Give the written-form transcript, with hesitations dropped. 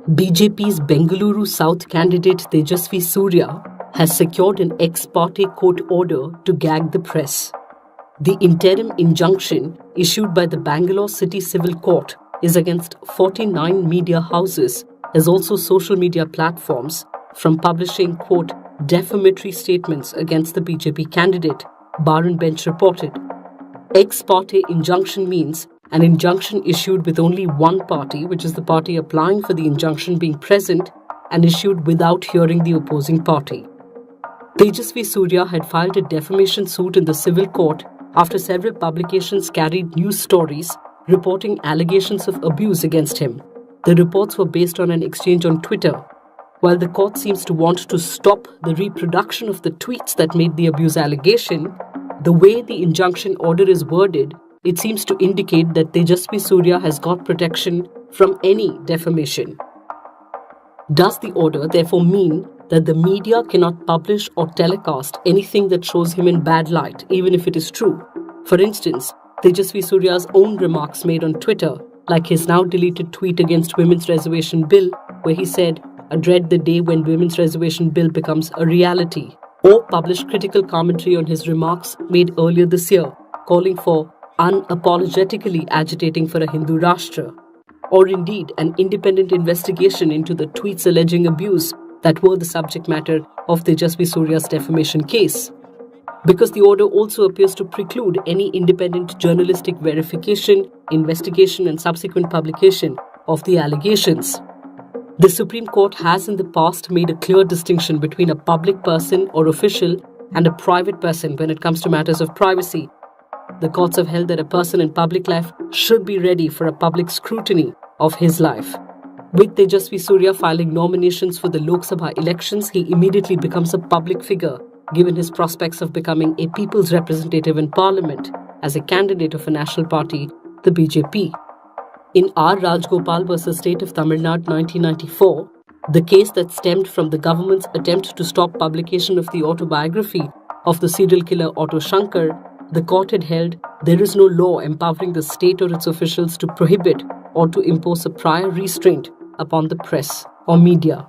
BJP's Bengaluru South candidate Tejasvi Surya has secured an ex parte court order to gag the press. The interim injunction issued by the Bangalore City Civil Court is against 49 media houses as also social media platforms from publishing, quote, defamatory statements against the BJP candidate, Bar and Bench reported. Ex parte injunction means an injunction issued with only one party, which is the party applying for the injunction, being present and issued without hearing the opposing party. Tejasvi Surya had filed a defamation suit in the civil court after several publications carried news stories reporting allegations of abuse against him. The reports were based on an exchange on Twitter. While the court seems to want to stop the reproduction of the tweets that made the abuse allegation, the way the injunction order is worded, it seems to indicate that Tejasvi Surya has got protection from any defamation. Does the order therefore mean that the media cannot publish or telecast anything that shows him in bad light, even if it is true? For instance, Tejasvi Surya's own remarks made on Twitter, like his now deleted tweet against Women's Reservation Bill, where he said, "I dread the day when Women's Reservation Bill becomes a reality," or published critical commentary on his remarks made earlier this year, calling for unapologetically agitating for a Hindu Rashtra, or indeed an independent investigation into the tweets alleging abuse that were the subject matter of Tejasvi Surya's defamation case. Because the order also appears to preclude any independent journalistic verification, investigation, and subsequent publication of the allegations. The Supreme Court has in the past made a clear distinction between a public person or official and a private person when it comes to matters of privacy. The courts have held that a person in public life should be ready for a public scrutiny of his life. With Tejasvi Surya filing nominations for the Lok Sabha elections, he immediately becomes a public figure, given his prospects of becoming a people's representative in parliament as a candidate of a national party, the BJP. In R. Rajgopal vs. State of Tamil Nadu 1994, the case that stemmed from the government's attempt to stop publication of the autobiography of the serial killer Otto Shankar, the court had held there is no law empowering the state or its officials to prohibit or to impose a prior restraint upon the press or media.